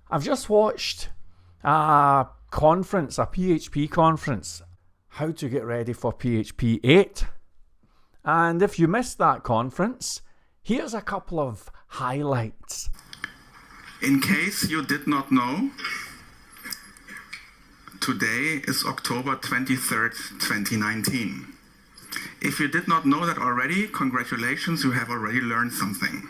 I've just watched a conference, a PHP conference, how to get ready for PHP 8. And if you missed that conference, here's a couple of highlights. In case you did not know, today is October 23rd, 2019. If you did not know that already, congratulations, you have already learned something.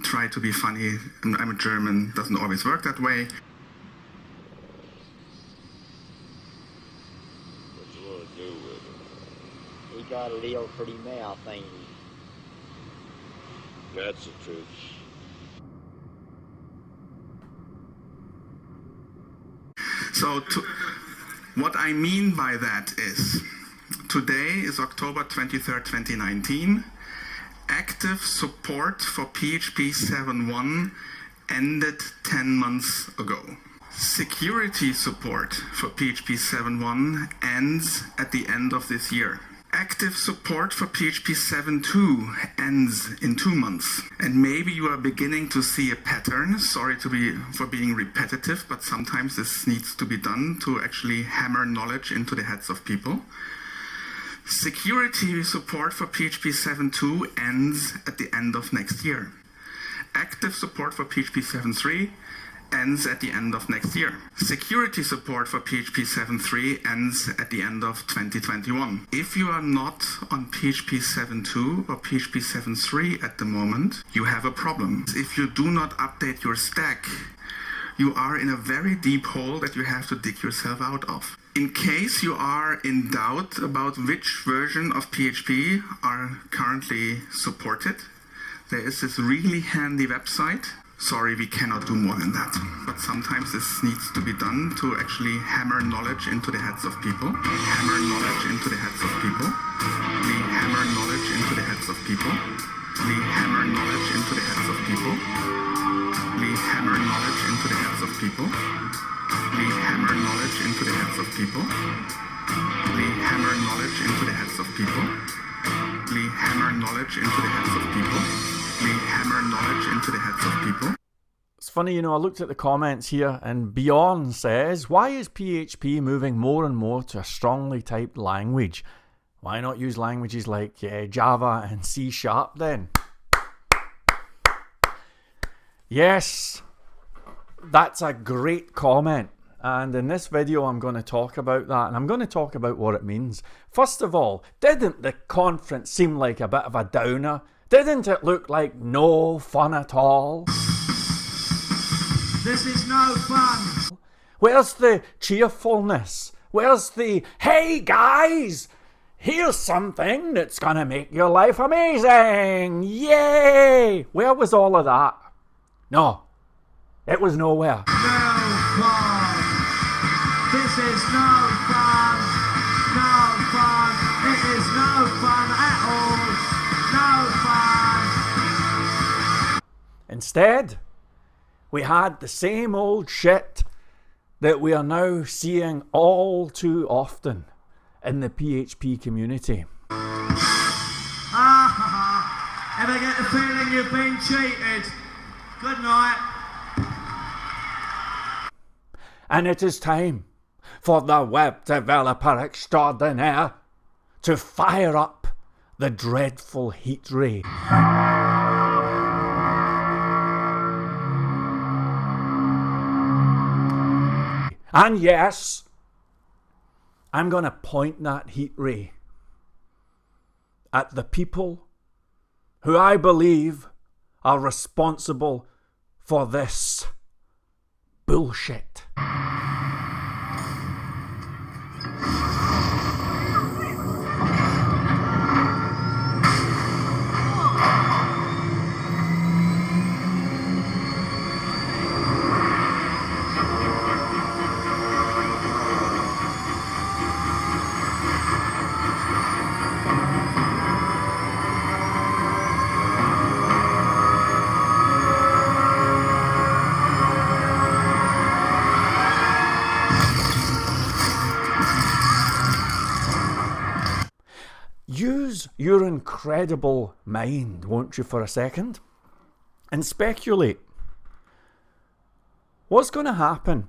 Try to be funny. I'm a German, doesn't always work that way. What you want to do with him? He got a little pretty mouth, ain't he? That's the truth. So what I mean by that is, today is October 23rd, 2019. Active support for PHP 7.1 ended 10 months ago. Security support for PHP 7.1 ends at the end of this year. Active support for PHP 7.2 ends in 2 months. And maybe you are beginning to see a pattern. Sorry for being repetitive, but sometimes this needs to be done to actually hammer knowledge into the heads of people. Security support for PHP 7.2 ends at the end of next year. Active support for PHP 7.3 ends at the end of next year. Security support for PHP 7.3 ends at the end of 2021. If you are not on PHP 7.2 or PHP 7.3 at the moment, you have a problem. If you do not update your stack, you are in a very deep hole that you have to dig yourself out of. In case you are in doubt about which version of PHP are currently supported, there is this really handy website. Sorry, we cannot do more than that. But sometimes this needs to be done to actually hammer knowledge into the heads of people. Hammer knowledge into the heads of people. We hammer knowledge into the heads of people. We hammer knowledge into the heads of people. We hammer knowledge into the heads of people. We hammer knowledge into the heads of people. We hammer knowledge into the heads of people. We hammer knowledge into the heads of people. We hammer knowledge into the heads of people. It's funny, I looked at the comments here, and Beyond says, why is PHP moving more and more to a strongly typed language? Why not use languages like Java and C# then? Yes, that's a great comment. And in this video, I'm going to talk about that, and I'm going to talk about what it means. First of all, didn't the conference seem like a bit of a downer? Didn't it look like no fun at all? This is no fun. Where's the cheerfulness? Where's the, hey guys, here's something that's going to make your life amazing. Yay! Where was all of that? No, it was nowhere. No fun. This is no fun. No fun. It is no fun at all. No fun. Instead, we had the same old shit that we are now seeing all too often in the PHP community. Ever get the feeling you've been cheated? Good night. And it is time for the web developer extraordinaire to fire up the dreadful heat ray. And yes, I'm going to point that heat ray at the people who I believe are responsible for this bullshit. Use your incredible mind, won't you, for a second, and speculate. What's going to happen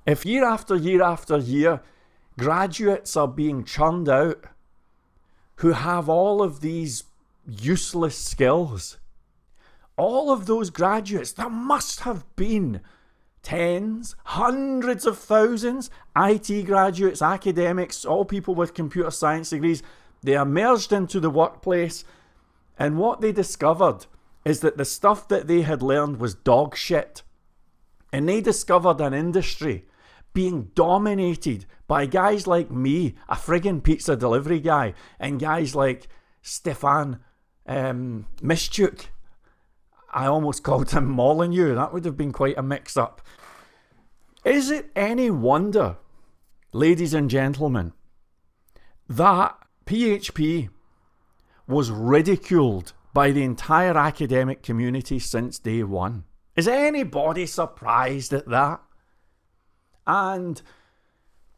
if year after year after year graduates are being churned out who have all of these useless skills? All of those graduates, there must have been tens, hundreds of thousands, IT graduates, academics, all people with computer science degrees. They emerged into the workplace, and what they discovered is that the stuff that they had learned was dog shit. And they discovered an industry being dominated by guys like me, a friggin' pizza delivery guy, and guys like Stefan Mischuk. I almost called him Molyneux. That would have been quite a mix-up. Is it any wonder, ladies and gentlemen, that PHP was ridiculed by the entire academic community since day one? Is anybody surprised at that? And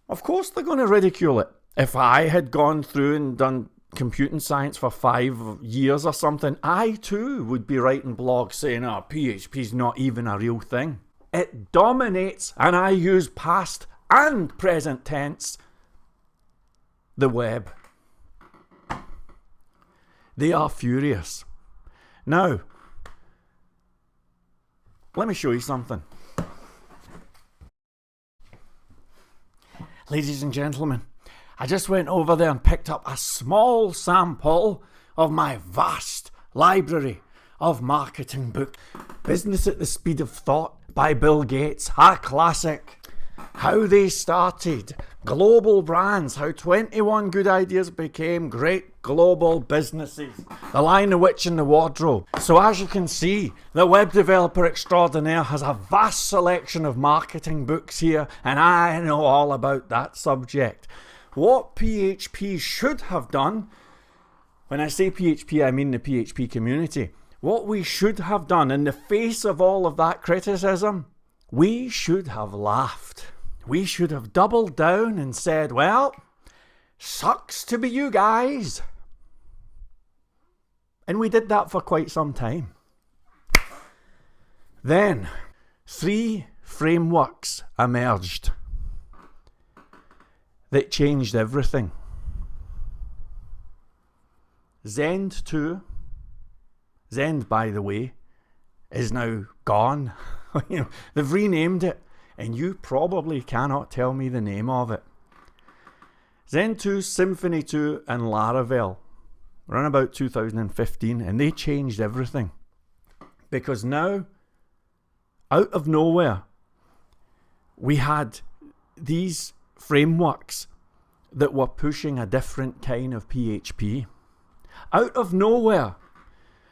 of course they're going to ridicule it. If I had gone through and done computing science for 5 years or something, I too would be writing blogs saying, oh, PHP's not even a real thing. It dominates, and I use past and present tense, the web. They are furious. Now, let me show you something. Ladies and gentlemen, I just went over there and picked up a small sample of my vast library of marketing books. Business at the Speed of Thought by Bill Gates, a classic. How they started global brands, how 21 good ideas became great global businesses. The Lion, the Witch and the Wardrobe. So as you can see, the web developer extraordinaire has a vast selection of marketing books here, and I know all about that subject. What PHP should have done, when I say PHP I mean the PHP community, what we should have done in the face of all of that criticism, we should have laughed. We should have doubled down and said, well, sucks to be you guys. And we did that for quite some time. Then, 3 frameworks emerged that changed everything. Zend 2, Zend, by the way, is now gone. They've renamed it, and you probably cannot tell me the name of it. Zend 2, Symfony 2, and Laravel, around about 2015, and they changed everything. Because now, out of nowhere, we had these frameworks that were pushing a different kind of PHP. Out of nowhere,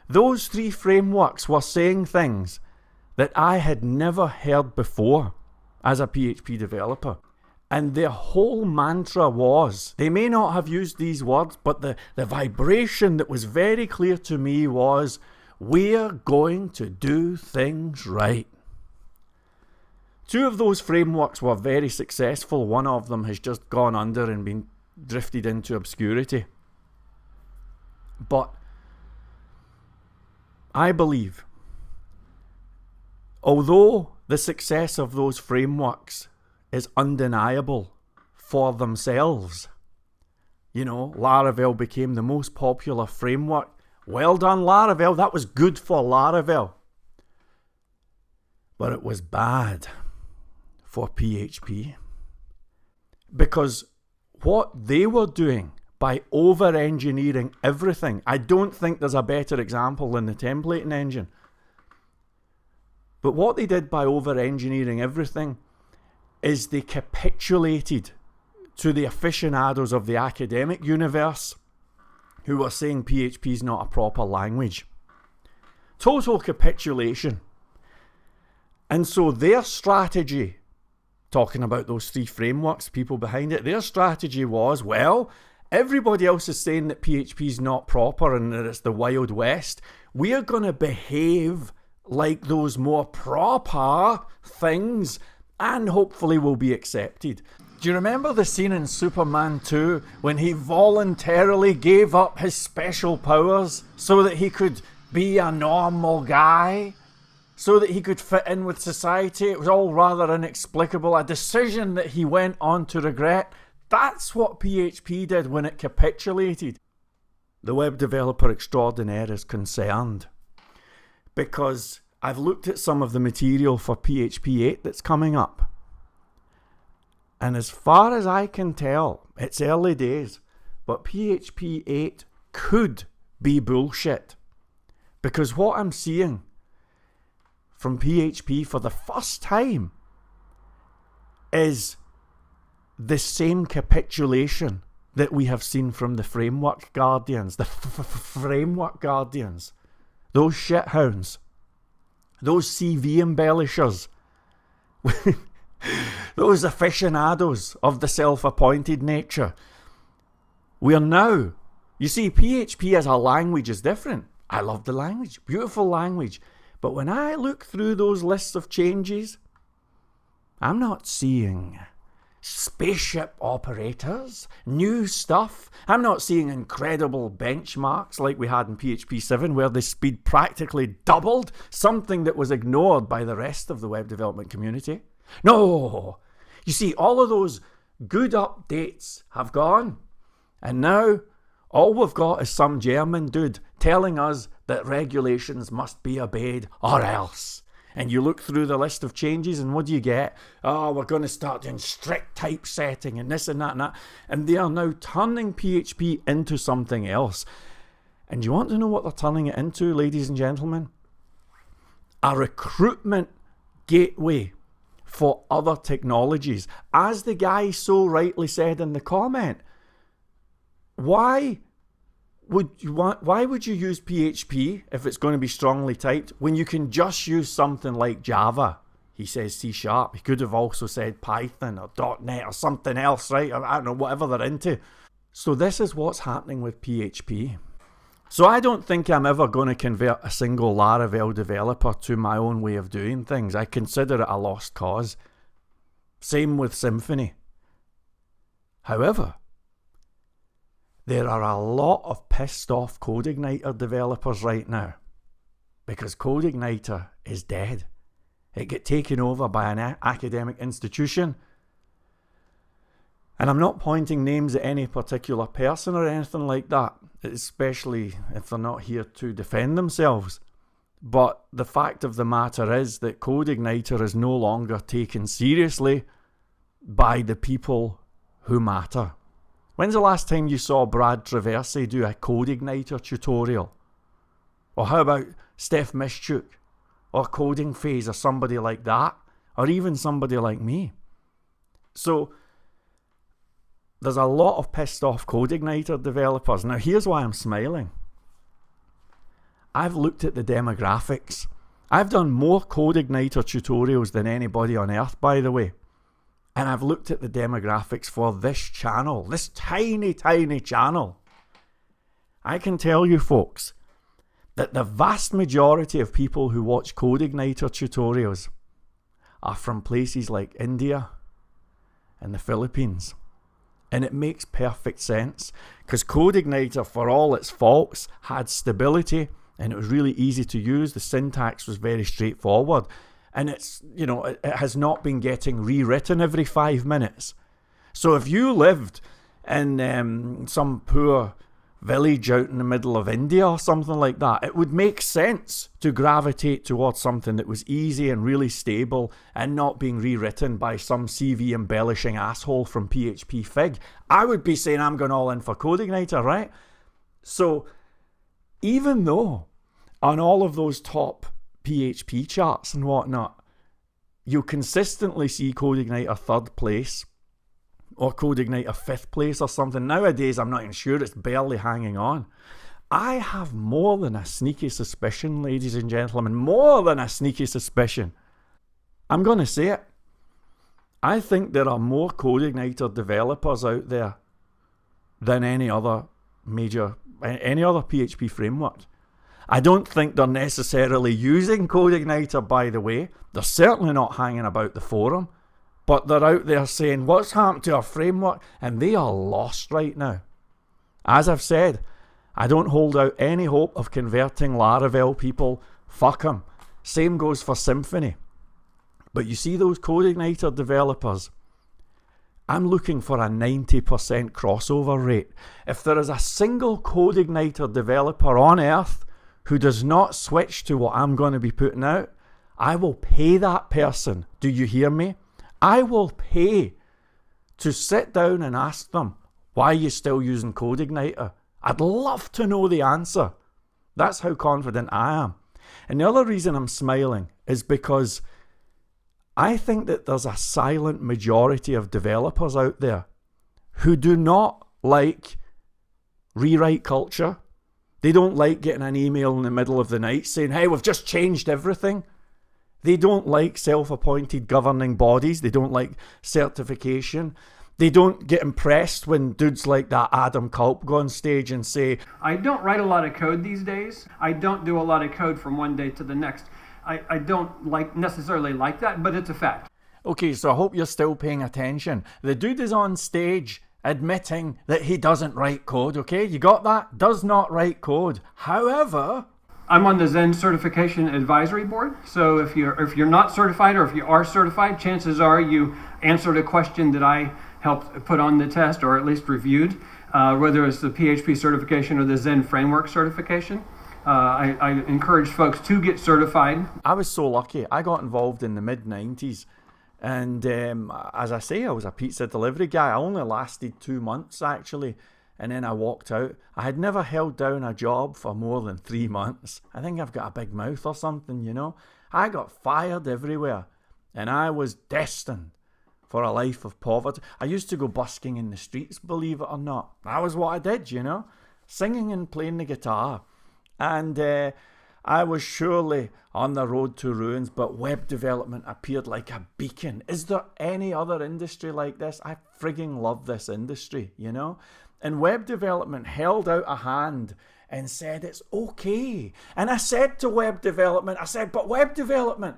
those 3 frameworks were saying things that I had never heard before as a PHP developer. And their whole mantra was, they may not have used these words, but the vibration that was very clear to me was, we're going to do things right. 2 of those frameworks were very successful. One of them has just gone under and been drifted into obscurity. But I believe, although the success of those frameworks is undeniable for themselves, Laravel became the most popular framework. Well done, Laravel. That was good for Laravel. But it was bad for PHP. Because what they were doing by over-engineering everything, I don't think there's a better example than the templating engine. But what they did by over-engineering everything is they capitulated to the aficionados of the academic universe who were saying PHP is not a proper language. Total capitulation. And so their strategy, talking about those 3 frameworks, people behind it, their strategy was, well, everybody else is saying that PHP is not proper and that it's the Wild West. We're going to behave like those more proper things and hopefully will be accepted. Do you remember the scene in Superman 2 when he voluntarily gave up his special powers so that he could be a normal guy? So that he could fit in with society? It was all rather inexplicable. A decision that he went on to regret. That's what PHP did when it capitulated. The web developer extraordinaire is concerned because I've looked at some of the material for PHP 8 that's coming up. And as far as I can tell, it's early days, but PHP 8 could be bullshit. Because what I'm seeing from PHP for the first time is the same capitulation that we have seen from the framework guardians, the framework guardians, those shithounds, those CV embellishers, those aficionados of the self-appointed nature. We are now, you see, PHP as a language is different. I love the language, beautiful language. But when I look through those lists of changes, I'm not seeing spaceship operators, new stuff. I'm not seeing incredible benchmarks like we had in PHP 7 where the speed practically doubled, something that was ignored by the rest of the web development community. No! You see, all of those good updates have gone. And now, all we've got is some German dude telling us that regulations must be obeyed or else. And you look through the list of changes and what do you get? Oh, we're going to start doing strict typesetting and this and that and that. And they are now turning PHP into something else. And you want to know what they're turning it into, ladies and gentlemen? A recruitment gateway for other technologies. As the guy so rightly said in the comment, why would you use PHP if it's going to be strongly typed when you can just use something like Java? He says C#. He could have also said Python or .NET or something else, right? I don't know, whatever they're into. So this is what's happening with PHP. So I don't think I'm ever going to convert a single Laravel developer to my own way of doing things. I consider it a lost cause. Same with Symfony. However, there are a lot of pissed off CodeIgniter developers right now because CodeIgniter is dead. It got taken over by an academic institution. And I'm not pointing names at any particular person or anything like that, especially if they're not here to defend themselves. But the fact of the matter is that CodeIgniter is no longer taken seriously by the people who matter. When's the last time you saw Brad Traversy do a CodeIgniter tutorial? Or how about Steph Mischuk? Or Coding Phase or somebody like that? Or even somebody like me? So, there's a lot of pissed off CodeIgniter developers. Now here's why I'm smiling. I've looked at the demographics. I've done more CodeIgniter tutorials than anybody on earth, by the way. And I've looked at the demographics for this channel, this tiny, tiny channel. I can tell you folks that the vast majority of people who watch CodeIgniter tutorials are from places like India and the Philippines. And it makes perfect sense because CodeIgniter, for all its faults, had stability and it was really easy to use. The syntax was very straightforward. And it's, you know, it has not been getting rewritten every 5 minutes. So if you lived in some poor village out in the middle of India or something like that, it would make sense to gravitate towards something that was easy and really stable and not being rewritten by some CV embellishing asshole from PHP Fig. I would be saying I'm going all in for CodeIgniter, right? So even though on all of those top PHP charts and whatnot, you consistently see CodeIgniter 3rd place or CodeIgniter 5th place or something. Nowadays, I'm not even sure, it's barely hanging on. I have more than a sneaky suspicion, ladies and gentlemen, more than a sneaky suspicion. I'm going to say it. I think there are more CodeIgniter developers out there than any other PHP framework. I don't think they're necessarily using CodeIgniter, by the way. They're certainly not hanging about the forum. but they're out there saying, what's happened to our framework? And they are lost right now. As I've said, I don't hold out any hope of converting Laravel people. Fuck them. Same goes for Symfony. But you see those CodeIgniter developers? I'm looking for a 90% crossover rate. If there is a single CodeIgniter developer on earth who does not switch to what I'm going to be putting out, I will pay that person. Do you hear me? I will pay to sit down and ask them, why are you still using CodeIgniter? I'd love to know the answer. That's how confident I am. And the other reason I'm smiling is because I think that there's a silent majority of developers out there who do not like rewrite culture. They don't like getting an email in the middle of the night saying, hey, we've just changed everything. They don't like self-appointed governing bodies. They don't like certification. They don't get impressed when dudes like that Adam Culp go on stage and say, I don't write a lot of code these days. I don't do a lot of code from one day to the next. I don't necessarily like that, but it's a fact. okay, so I hope you're still paying attention. The dude is on stage admitting that he doesn't write code, okay? You got that? Does not write code. However, I'm on the Zen Certification Advisory Board, so if you're not certified, or if you are certified, chances are you answered a question that I helped put on the test, or at least reviewed, whether it's the PHP certification or the Zen Framework certification. I encourage folks to get certified. I was so lucky. I got involved in the mid-90s. And as I say, I was a pizza delivery guy. I only lasted 2 months, actually. And then I walked out. I had never held down a job for more than 3 months. I think I've got a big mouth or something, you know. I got fired everywhere. And I was destined for a life of poverty. I used to go busking in the streets, believe it or not. That was what I did, you know. Singing and playing the guitar. And I was surely on the road to ruins, but web development appeared like a beacon. Is there any other industry like this? I frigging love this industry, you know? And web development held out a hand and said, it's okay. And I said to web development, but web development,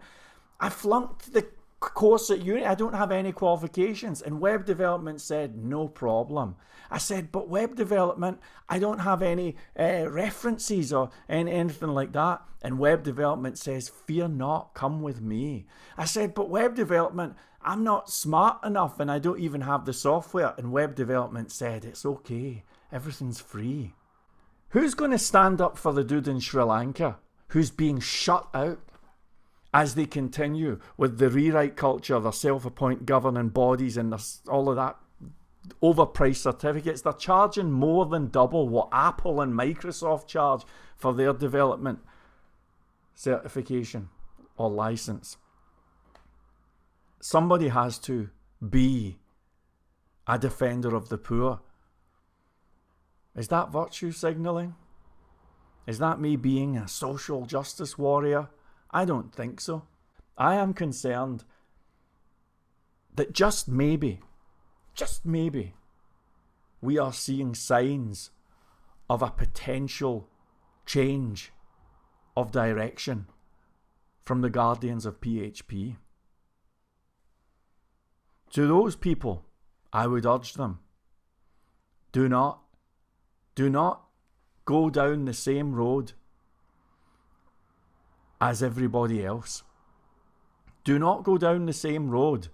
I flunked the course at uni. I don't have any qualifications. And web development said, no problem. I said, but web development, I don't have any references or anything like that. And web development says, fear not, come with me. I said, but web development, I'm not smart enough and I don't even have the software. And web development said, it's okay, everything's free. Who's going to stand up for the dude in Sri Lanka who's being shut out as they continue with the rewrite culture, their self-appointed governing bodies and all of that overpriced certificates? They're charging more than double what Apple and Microsoft charge for their development certification or license. Somebody has to be a defender of the poor. Is that virtue signaling? Is that me being a social justice warrior? I don't think so. I am concerned that just maybe, we are seeing signs of a potential change of direction from the guardians of PHP. To those people, I would urge them, do not go down the same road as everybody else. Do not go down the same road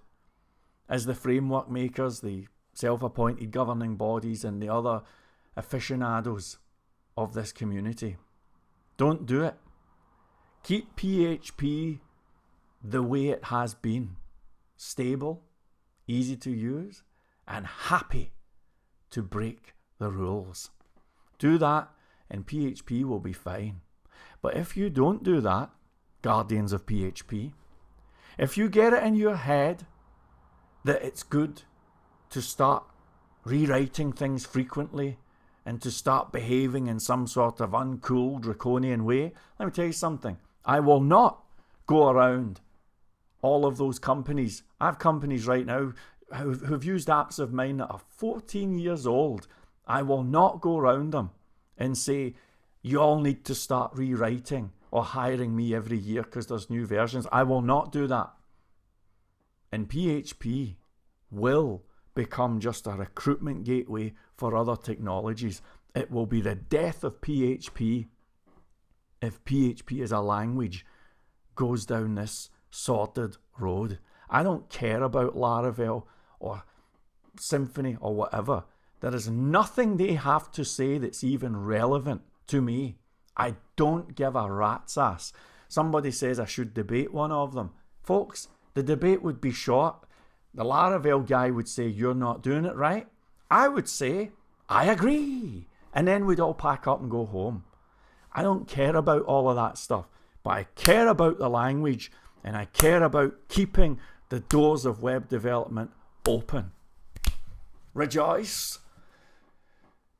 as the framework makers, the self-appointed governing bodies and the other aficionados of this community. Don't do it. Keep PHP the way it has been. Stable, easy to use, and happy to break the rules. Do that and PHP will be fine. But if you don't do that, guardians of PHP, if you get it in your head that it's good to start rewriting things frequently and to start behaving in some sort of uncool, draconian way, let me tell you something. I will not go around all of those companies. I have companies right now who've used apps of mine that are 14 years old. I will not go around them and say, you all need to start rewriting or hiring me every year because there's new versions. I will not do that. And PHP will become just a recruitment gateway for other technologies. It will be the death of PHP if PHP as a language goes down this sordid road. I don't care about Laravel or Symfony or whatever. There is nothing they have to say that's even relevant to me. I don't give a rat's ass. Somebody says I should debate one of them. Folks, the debate would be short. The Laravel guy would say, you're not doing it right. I would say, I agree. And then we'd all pack up and go home. I don't care about all of that stuff. But I care about the language, and I care about keeping the doors of web development open. Rejoice.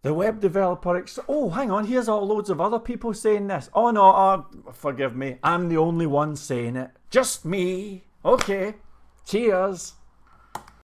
The web developer... Oh, hang on. Here's all loads of other people saying this. Oh, no. Forgive me. I'm the only one saying it. Just me. Okay. Cheers.